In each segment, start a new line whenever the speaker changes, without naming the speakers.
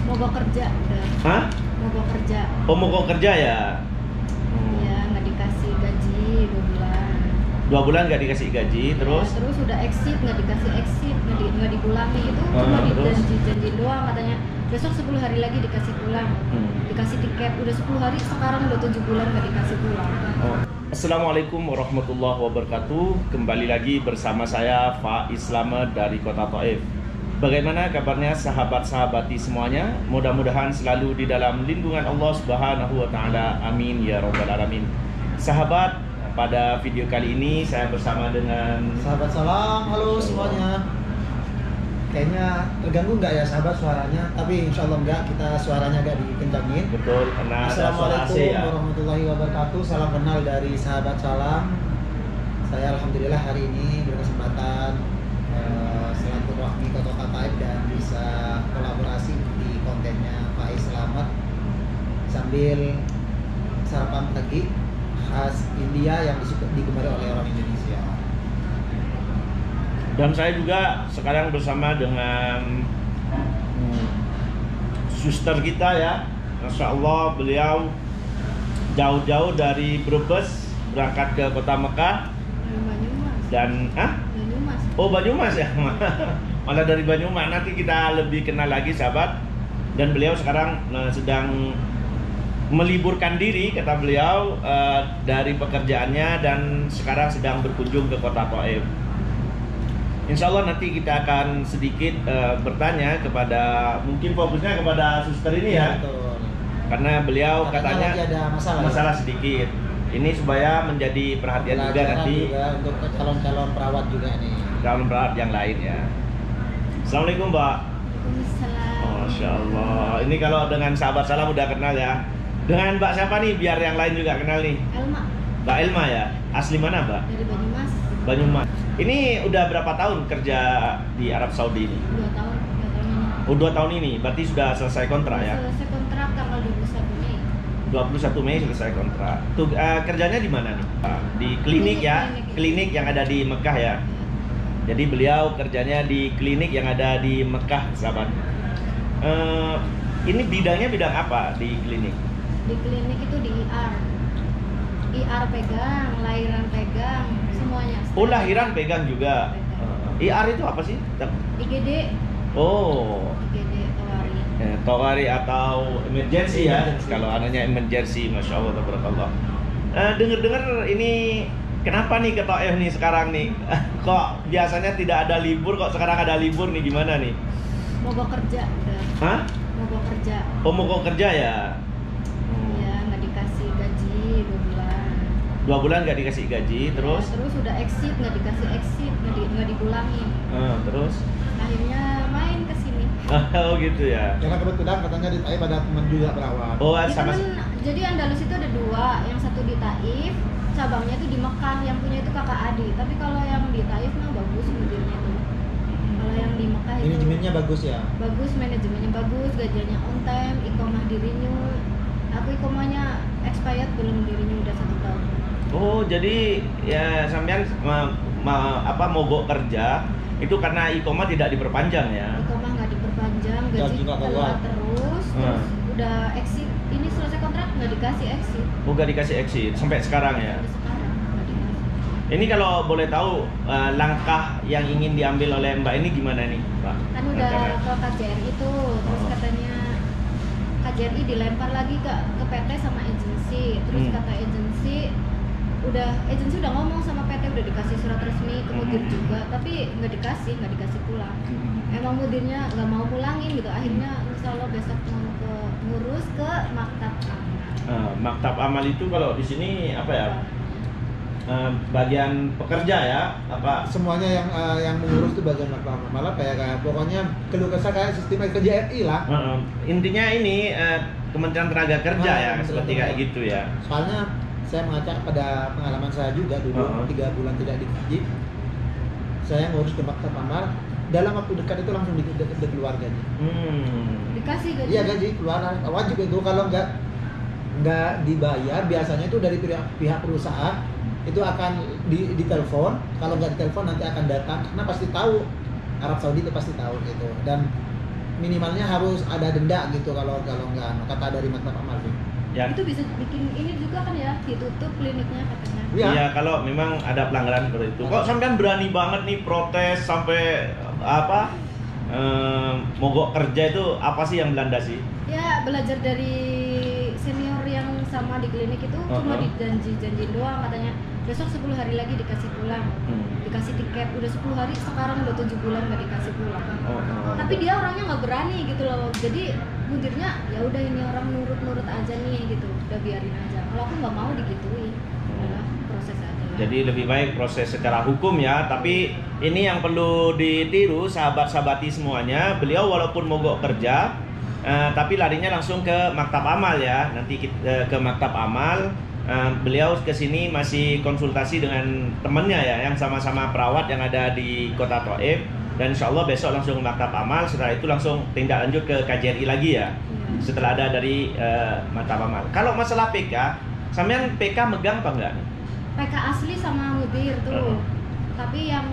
Mogok kerja udah.
Hah?
Mogok kerja.
Oh, mogok kerja ya?
Iya, nggak dikasih gaji 2 bulan.
2 bulan nggak dikasih gaji, terus?
Ya, terus udah exit, nggak dikasih exit, nggak dipulangi. Itu cuma
terus?
janji doang, katanya besok 10 hari lagi dikasih pulang. Dikasih tiket, udah 10 hari, sekarang udah 7 bulan nggak dikasih pulang.
Oh. Assalamualaikum warahmatullahi wabarakatuh. Kembali lagi bersama saya Faiz Slamet dari Kota Thaif. Bagaimana kabarnya sahabat-sahabati semuanya? Mudah-mudahan selalu di dalam lindungan Allah Subhanahu wa taala. Amin ya rabbal alamin. Sahabat, pada video kali ini saya bersama dengan
sahabat salam. Halo semuanya. Kayaknya terganggu nggak ya sahabat suaranya? Tapi insya Allah nggak, kita suaranya agak dikencangin.
Betul, karena ada suara AC
Assalamualaikum
ya.
warahmatullahi wabarakatuh. Salam kenal dari sahabat salam. Saya alhamdulillah hari ini berkesempatan silaturahmi ke Kota Thaif dan bisa kolaborasi di kontennya Faiz Slamet sambil sarapan pagi khas India yang digemari oleh orang Indonesia.
Dan saya juga sekarang bersama dengan suster kita ya. Masya Allah, beliau jauh-jauh dari Brebes berangkat ke kota Mekah.
Banyumas.
Dan
Banyumas.
Oh, Banyumas ya. Malah dari Banyumas. Nanti kita lebih kenal lagi sahabat. Dan beliau sekarang sedang meliburkan diri, kata beliau, dari pekerjaannya dan sekarang sedang berkunjung ke kota Thaif. Insya Allah nanti kita akan sedikit bertanya kepada, mungkin fokusnya kepada suster ini ya.
Betul.
Karena beliau katanya
lagi ada
masalah sedikit. Ini supaya menjadi perhatian juga nanti
juga untuk calon-calon perawat juga nih.
calon perawat yang lain ya. Assalamualaikum Mbak.
Waalaikumsalam.
Masya Allah. Ini kalau dengan sahabat salam udah kenal ya. Dengan Mbak siapa nih? Biar yang lain juga kenal nih.
Elma
Mbak Elma ya. Asli mana Mbak?
dari Banyumas.
Banyumas. Ini udah berapa tahun kerja di Arab Saudi ini?
2 tahun ini.
Oh, 2 tahun ini. Berarti sudah selesai kontrak ya?
Selesai kontrak tanggal 21 Mei.
21 Mei selesai kontrak. Tuh, kerjanya di mana nih? Di klinik ya? Klinik yang ada di Mekah ya? Jadi beliau kerjanya di klinik yang ada di Mekah, sahabat. Ini bidangnya bidang apa di klinik?
Di klinik itu di IR pegang, lahiran pegang, semuanya.
Oh, lahiran pegang juga. IR itu apa sih?
IGD.
Oh,
IGD Tawari.
Tawari atau emergency ya. Kalau anaknya emergency, masya Allah, tabarakallah. Dengar-dengar ini kenapa nih ke Thaif nih sekarang nih? Kok biasanya tidak ada libur, kok sekarang ada libur nih, gimana nih?
Mogok kerja udah.
Hah?
Mogok kerja.
Oh, mogok kerja ya?
Iya, nggak dikasih gaji 2 bulan.
2 bulan nggak dikasih gaji, terus?
Ya, terus udah exit, nggak dikasih exit, nggak dipulangi.
Terus?
Akhirnya main ke sini.
Oh gitu ya?
Karena kebetulan katanya di Thaif ada teman juga perawat.
Oh,
Di
sama.
temen, jadi Andalus itu ada 2, yang satu di Thaif, cabangnya itu di Mekah, yang punya itu kakak Adi. Tapi kalau yang di Thaif mah bagus mudirnya tuh. Kalau yang di Mekah itu
Manajemennya bagus ya.
bagus, manajemennya bagus, gajinya on time, ikomah di renew. Aku ikomahnya expired belum di renew udah 1 tahun.
Oh, jadi ya sampean mogok kerja itu karena iqomah tidak diperpanjang ya?
Ikomah nggak diperpanjang,
Gaji
gaji
nggak
telat
keluar.
terus udah exit. Ini selesai kontrak nggak dikasih exit.
Oh, nggak dikasih exit sampai sekarang ya?
Sampai sekarang nggak dikasih.
Ini kalau boleh tahu langkah yang ingin diambil oleh Mbak ini gimana nih, Pak?
Kan udah ke KJRI tuh, terus katanya KJRI dilempar lagi ke PT sama agensi. Terus kata agensi udah ngomong sama PT, udah dikasih surat resmi ke mudir juga, tapi nggak dikasih pulang. Emang mudirnya nggak mau pulangin gitu. Akhirnya insya Allah besok mau ke ngurus ke maktab amal.
Maktab amal itu kalau di sini apa ya? Bagian pekerja ya, apa?
Semuanya yang mengurus itu bagian maktab malah kayak pokoknya keluh kesah kayak sistem kerja RI lah.
Intinya ini Kementerian Tenaga Kerja ya, seperti kayak gitu ya.
Soalnya saya mengaca pada pengalaman saya juga dulu 3 bulan tidak digaji. Saya ngurus ke maktab amal, dalam waktu dekat itu langsung dikeluar gaji.
Dikasih gaji.
Iya, gaji keluar wajib itu. Kalau nggak dibayar biasanya itu dari pihak perusahaan itu akan ditelepon. Kalau nggak ditelepon nanti akan datang, karena pasti tahu, Arab Saudi itu pasti tahu gitu. Dan minimalnya harus ada denda gitu kalau nggak, kata dari Maktab Amal sih.
Ya.
Itu bisa bikin ini juga kan ya, ditutup kliniknya katanya.
Iya.
Iya, kalau memang ada pelanggaran seperti itu. Kok sampean berani banget nih protes sampai apa? Mogok kerja itu apa sih yang dilandasi?
Ya belajar dari senior yang sama di klinik itu cuma dijanjiin doang, katanya besok 10 hari lagi dikasih pulang, dikasih tiket, udah 10 hari, sekarang udah 7 bulan nggak dikasih pulang. Tapi dia orangnya nggak berani gitu loh, jadi mudirnya ya udah ini orang nurut aja nih gitu, udah biarin aja. Kalau aku nggak mau digituin, udah proses aja.
Jadi lebih baik proses secara hukum ya. Tapi ini yang perlu ditiru sahabat-sahabati semuanya. Beliau walaupun mogok kerja, tapi larinya langsung ke Maktab Amal ya. Nanti kita ke Maktab Amal. Beliau kesini masih konsultasi dengan temennya ya, yang sama-sama perawat yang ada di Kota Thaif. Dan insya Allah besok langsung ke Maktab Amal. Setelah itu langsung tindak lanjut ke KJRI lagi ya. Setelah ada dari Maktab Amal. Kalau masalah PK, sampean PK megang apa enggak?
PK asli sama mudir tuh. Tapi yang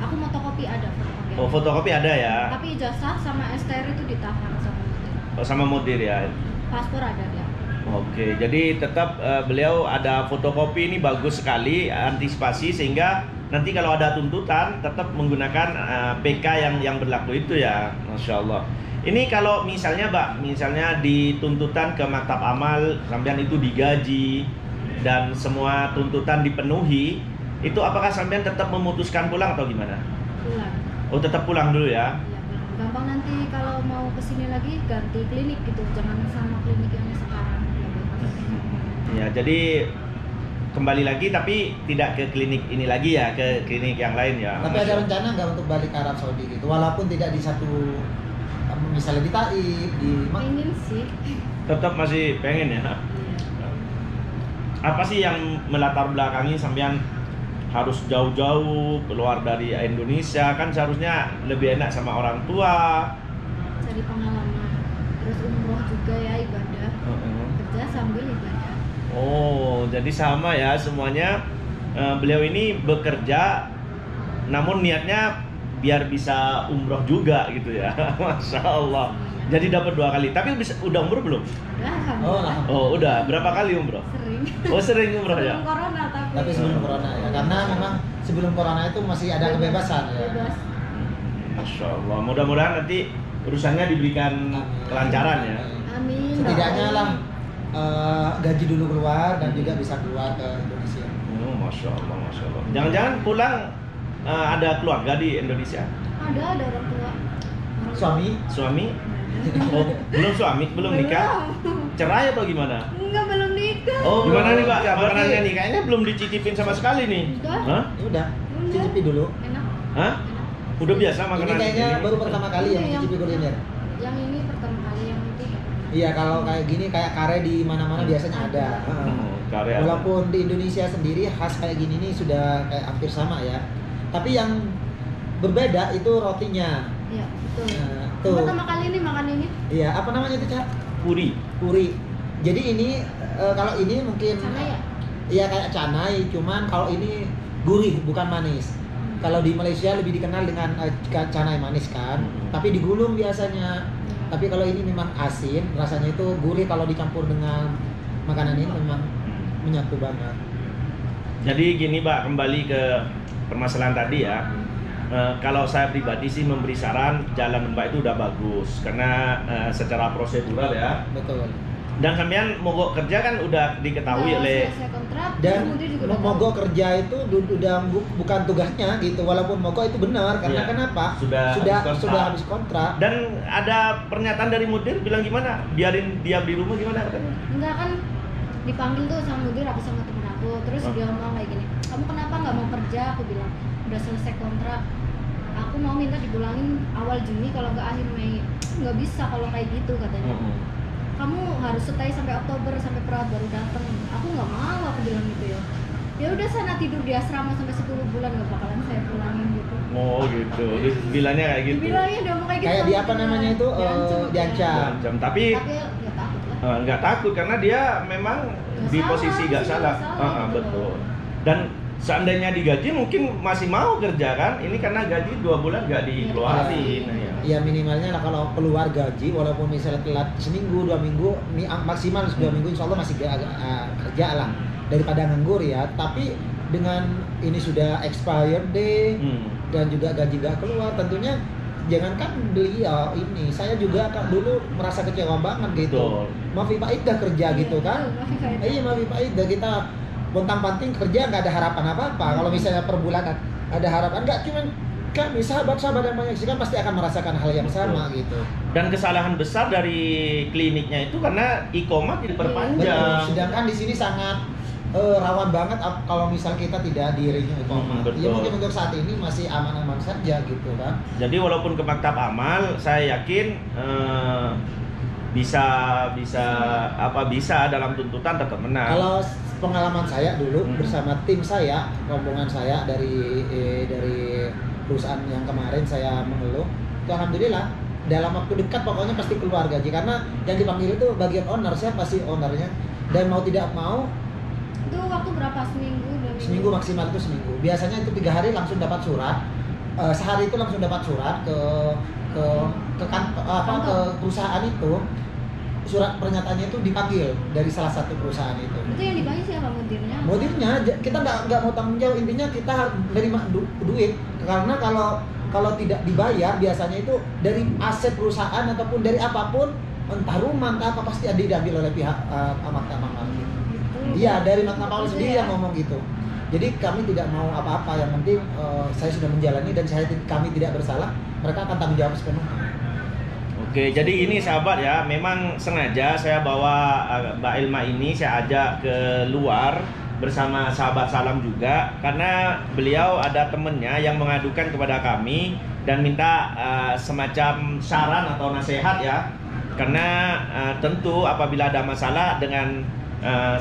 aku fotokopi ada fotokopi.
Oh, fotokopi ada ya.
Tapi ijazah sama STR itu ditahan sama mudir.
Oh, sama mudir ya.
Paspor ada dia.
Oke, jadi tetap beliau ada fotokopi, ini bagus sekali antisipasi sehingga nanti kalau ada tuntutan tetap menggunakan PK yang berlaku itu ya, Masya Allah. Ini kalau misalnya Mbak, misalnya di tuntutan ke Maktab Amal sampean itu digaji dan semua tuntutan dipenuhi, itu apakah sampean tetap memutuskan pulang atau gimana?
Pulang.
Oh, tetap pulang dulu ya?
Iya, pulang. Gampang nanti kalau mau kesini lagi ganti klinik gitu, jangan sama klinik yang sekarang.
Ya, jadi kembali lagi tapi tidak ke klinik ini lagi ya, ke klinik yang lain ya.
Tapi ada rencana nggak untuk balik ke Arab Saudi gitu, walaupun tidak di satu, misalnya di Taif, di
Pengen sih.
Tetap masih pengen ya.
Iya.
Apa sih yang melatar belakangi sampean harus jauh-jauh keluar dari Indonesia? Kan seharusnya lebih enak sama orang tua.
Cari pengalaman. Terus umroh juga ya, ibadah. Kerja sambil ibadah.
Oh, jadi sama ya semuanya. Beliau ini bekerja, namun niatnya biar bisa umroh juga gitu ya. Masya Allah. Jadi dapat 2 kali. Tapi udah umroh belum?
Alhamdulillah.
Oh, udah. Berapa kali umroh?
Sering.
Oh, sering umroh ya.
Sebelum corona
tapi sebelum corona ya, karena memang sebelum corona itu masih ada kebebasan ya.
Bebas.
Masya Allah. Mudah-mudahan nanti urusannya diberikan kelancaran ya.
Amin.
Setidaknya lah gaji dulu keluar dan juga bisa keluar ke Indonesia.
Masya Allah, Masya Allah. Jangan-jangan pulang ada keluarga di Indonesia?
Ada orang tua.
Suami? Oh, belum suami, belum nikah? Cerai atau gimana?
Enggak, belum nikah.
Oh, gimana nih Pak?
Ya, berarti-
Makanannya nih kayaknya belum dicicipin sama sekali nih.
Udah.
Hah?
Ya udah, cicipi dulu.
Enak.
Hah? Udah biasa
Ini
makanan
kayaknya
ini?
baru pertama kali yang
Ini yang-
cicipi kuliner.
Yang ini pertama kali, yang itu nggak pernah.
Iya, kalau kayak gini kayak kare di mana-mana biasanya ada.
Karya.
Walaupun di Indonesia sendiri khas kayak gini nih sudah kayak hampir sama ya. Tapi yang berbeda itu rotinya.
Iya, betul.
Nah, tuh.
Pertama kali ini makan ini.
Iya, apa namanya itu, Cak?
Puri.
Puri. Jadi ini kalau ini mungkin
Sana ya?
iya kayak canai, cuman kalau ini gurih bukan manis. Kalau di Malaysia lebih dikenal dengan canai manis kan, tapi digulung biasanya. Tapi kalau ini memang asin, rasanya itu gurih kalau dicampur dengan makanan ini memang menyatu banget.
Jadi gini Pak, kembali ke permasalahan tadi ya. Kalau saya pribadi sih memberi saran jalan Mbak itu udah bagus karena secara prosedural ya.
Betul.
Dan sampean mogok kerja kan udah diketahui
Udah
oleh
selesai kontrak,
Dan
kemudian juga udah
mogok kerja itu udah bukan tugasnya gitu, walaupun mogok itu benar karena
Iya.
kenapa?
Sudah habis kontrak.
habis kontrak.
Dan ada pernyataan dari mudir bilang gimana? Biarin diam di rumah gimana katanya?
enggak kan dipanggil tuh sama mudir, aku sama temen aku, terus
Oh.
dia ngomong kayak gini, kamu kenapa nggak mau kerja? Aku bilang udah selesai kontrak, aku mau minta dipulangin awal Juni kalau nggak akhir Mei. Nggak bisa kalau kayak gitu katanya. Kamu harus stay sampai Oktober, sampai perawat baru datang. Aku nggak mau, aku bilang gitu ya. Ya udah sana tidur di asrama sampai 10 bulan, nggak bakalan saya pulangin gitu.
Oh gitu, bilangnya kayak gitu.
Dibilangnya udah mau kayak gitu.
Kayak
sama
di apa
dia.
namanya itu
Diancam.
diancam.
Diancam. Tapi
Tapi ya takut lah.
nggak takut karena dia memang
Nggak
di
salah,
posisi nggak
sih,
salah.
nggak salah, gitu
Betul.
loh.
Dan seandainya digaji mungkin masih mau kerja kan? Ini karena gaji 2 bulan nggak dikeluarin. Ya.
Ya minimalnya lah kalau keluar gaji walaupun misalnya telat seminggu 2 minggu maksimal 2 minggu insya Allah masih kerja lah daripada nganggur ya. Tapi dengan ini sudah expired day dan juga gaji gak keluar, tentunya jangankan beliau ini, saya juga kan dulu merasa kecewa banget gitu. Maafi Faidah kerja gitu kan? Iya Maafi Faidah kita pontang-panting kerja nggak ada harapan apa-apa. Kalau misalnya per bulan ada harapan, nggak cuman kami sahabat-sahabat yang menyaksikan pasti akan merasakan hal yang sama gitu.
Dan kesalahan besar dari kliniknya itu karena iqomah diperpanjang.
Sedangkan di sini sangat rawan banget kalau misal kita tidak di-renew iqomah. Ya mungkin untuk saat ini masih aman-aman saja gitu kan.
Jadi walaupun ke maktab amal, saya yakin bisa dalam tuntutan tetap menang.
Kalau pengalaman saya dulu bersama tim saya, rombongan saya dari perusahaan yang kemarin saya mengeluh, itu alhamdulillah dalam waktu dekat pokoknya pasti keluar gaji karena yang dipanggil itu bagian owner, saya pasti ownernya dan mau tidak mau
itu waktu berapa, seminggu?
Seminggu maksimal itu seminggu. Biasanya itu 3 hari langsung dapat surat, sehari itu langsung dapat surat ke perusahaan itu. Surat pernyataannya itu dipanggil dari salah satu perusahaan itu.
Itu yang dipanggil siapa, mudirnya?
Mudirnya, kita nggak mau tanggung jawab, intinya kita menerima duit karena kalau tidak dibayar biasanya itu dari aset perusahaan ataupun dari apapun, entah rumah entah apa pasti diambil oleh pihak maktab amal gitu. Iya, dari maktab amal sendiri yang ngomong gitu. Jadi kami tidak mau apa-apa, yang penting saya sudah menjalani dan kami tidak bersalah, mereka akan tanggung jawab sepenuhnya.
Oke, jadi ini sahabat ya, memang sengaja saya bawa Mbak Ilma ini saya ajak ke luar bersama sahabat salam juga karena beliau ada temennya yang mengadukan kepada kami dan minta semacam saran atau nasihat ya. Karena tentu apabila ada masalah dengan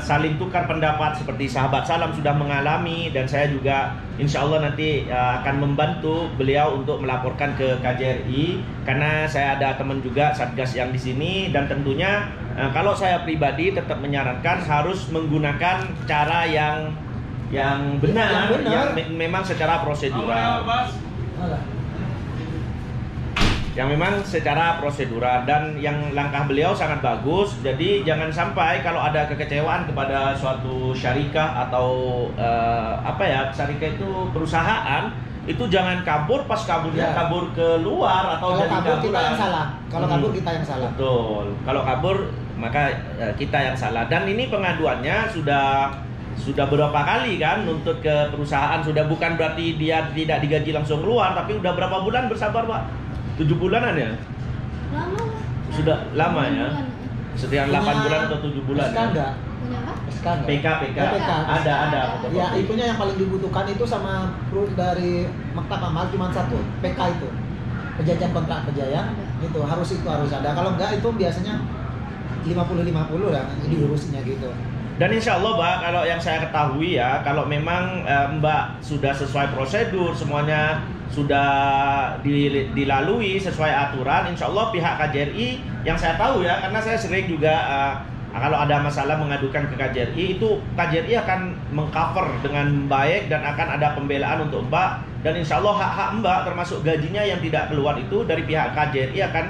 saling tukar pendapat seperti sahabat salam sudah mengalami, dan saya juga insya Allah nanti akan membantu beliau untuk melaporkan ke KJRI karena saya ada teman juga Satgas yang di sini, dan tentunya kalau saya pribadi tetap menyarankan harus menggunakan cara yang benar, yang memang secara prosedural. Yang memang secara prosedural, dan yang langkah beliau sangat bagus. Jadi jangan sampai kalau ada kekecewaan kepada suatu syarikah atau syarikah itu perusahaan, itu jangan kabur, pas kaburnya kabur ke luar atau
kalau
jadi
kabur
kaburan.
kita yang salah. Kalau kabur kita yang salah.
Betul. Kalau kabur maka kita yang salah. Dan ini pengaduannya sudah berapa kali kan nuntut ke perusahaan, sudah bukan berarti dia tidak digaji langsung keluar, tapi udah berapa bulan bersabar Pak? 7 bulanan ya?
Lama lah.
Sudah lama ya? Setiap 8 bulan atau 7 bulan?
SK enggak?
Punya apa?
SK enggak?
PK. Ada.
Ya, itunya yang paling dibutuhkan itu sama dari maktab amal cuma satu, PK itu. Perjanjian kontrak kerja ya. Itu harus ada. Kalau enggak itu biasanya 50-50 lah diurusinya gitu.
Dan insya Allah Mbak, kalau yang saya ketahui ya, kalau memang Mbak sudah sesuai prosedur, semuanya sudah dilalui sesuai aturan, insya Allah pihak KJRI yang saya tahu ya, karena saya sering juga kalau ada masalah mengadukan ke KJRI, itu KJRI akan mengcover dengan baik dan akan ada pembelaan untuk Mbak, dan insya Allah hak-hak Mbak termasuk gajinya yang tidak keluar itu dari pihak KJRI akan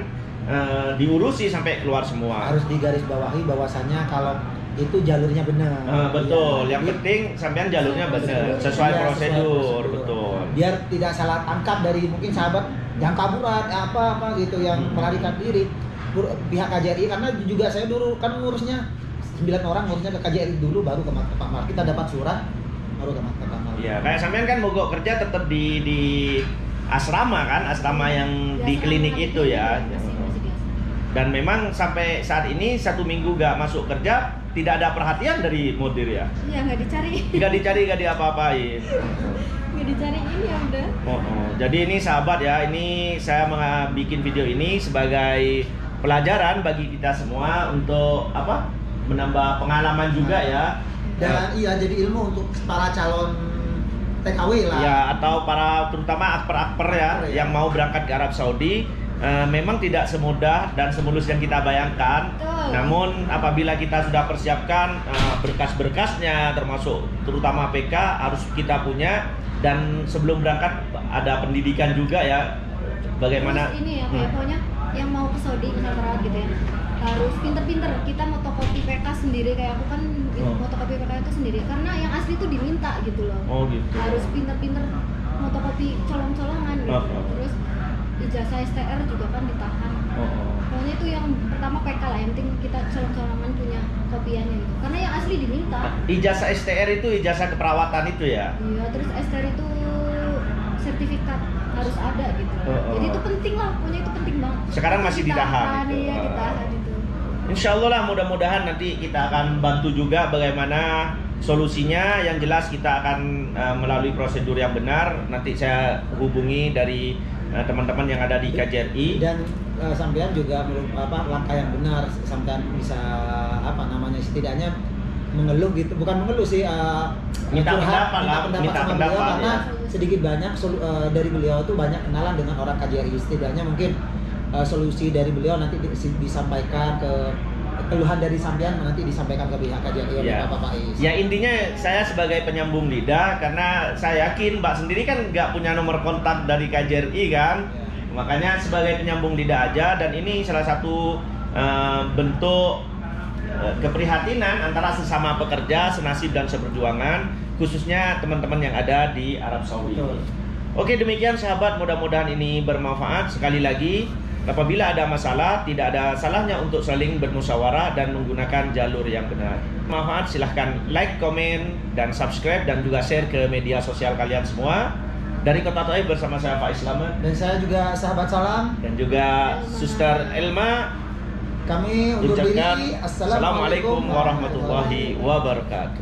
diurusi sampai keluar semua.
Harus digarisbawahi bahwasannya kalau itu jalurnya benar.
Betul.
Ya.
Yang penting sampean jalurnya benar, sesuai prosedur, betul.
Biar tidak salah tangkap dari mungkin sahabat yang kaburan apa gitu yang melarikan diri. Pihak KJRI, karena juga saya dulu kan ngurusnya 9 orang, ngurusnya ke KJRI dulu baru ke maktab amal. Kita dapat surat baru ke maktab amal.
Iya, kayak sampean kan mogok kerja tetap di asrama kan, asrama yang di klinik itu ya. Dan memang sampai saat ini 1 minggu gak masuk kerja, tidak ada perhatian dari mudir ya?
Iya, nggak dicari.
Nggak dicari, nggak diapa-apain.
Nggak dicariin ya udah.
Jadi ini sahabat ya, ini saya bikin video ini sebagai pelajaran bagi kita semua untuk menambah pengalaman juga ya.
Dan jadi ilmu untuk para calon TKW lah.
Ya, atau para terutama akper-akper ya yang mau berangkat ke Arab Saudi. memang tidak semudah dan semulus yang kita bayangkan.
Betul.
Namun apabila kita sudah persiapkan berkas-berkasnya, termasuk terutama PK harus kita punya, dan sebelum berangkat ada pendidikan juga ya. Bagaimana?
Terus ini ya, kayak pokoknya yang mau ke Saudi misal perawat gitu ya, harus pinter-pinter. Kita fotokopi PK sendiri, kayak aku kan fotokopi PK itu sendiri, karena yang asli itu diminta gitu loh.
Oh gitu.
Harus pinter-pinter fotokopi colong-colongan gitu. Terus ijazah STR juga kan ditahan. Pokoknya itu yang pertama PK lah, yang penting kita colong-colongan punya kopiannya gitu. Karena yang asli diminta.
Ijazah STR itu ijazah keperawatan itu ya?
Iya, terus STR itu sertifikat harus ada gitu. Jadi itu penting lah, pokoknya itu penting banget.
Sekarang masih ditahan gitu.
Iya, ditahan itu.
Insya Allah lah, mudah-mudahan nanti kita akan bantu juga bagaimana solusinya. Yang jelas kita akan melalui prosedur yang benar. Nanti saya hubungi dari teman-teman yang ada di KJRI.
Dan sampean juga langkah yang benar, sampean bisa setidaknya mengeluh gitu, bukan mengeluh sih,
minta
curhat,
pendapat
minta pendapat sama beliau, karena
ya.
sedikit banyak dari beliau tuh banyak kenalan dengan orang KJRI. Setidaknya mungkin solusi dari beliau nanti disampaikan ke keluhan dari sampean, nanti disampaikan ke pihak KJRI oleh Bapak Faiz.
Ya intinya saya sebagai penyambung lidah, karena saya yakin Mbak sendiri kan nggak punya nomor kontak dari KJRI kan, makanya sebagai penyambung lidah aja. Dan ini salah satu bentuk keprihatinan antara sesama pekerja senasib dan seperjuangan, khususnya teman-teman yang ada di Arab Saudi. Oke, demikian sahabat, mudah-mudahan ini bermanfaat. Sekali lagi, apabila ada masalah, tidak ada salahnya untuk saling bermusyawarah dan menggunakan jalur yang benar. Manfaat, silahkan like, komen, dan subscribe, dan juga share ke media sosial kalian semua. Dari Kota Taif bersama saya Faiz Slamet,
Dan saya juga sahabat salam.
dan juga Suster Elma.
Kami undur
Ucapkan
diri.
Assalamualaikum warahmatullahi wabarakatuh.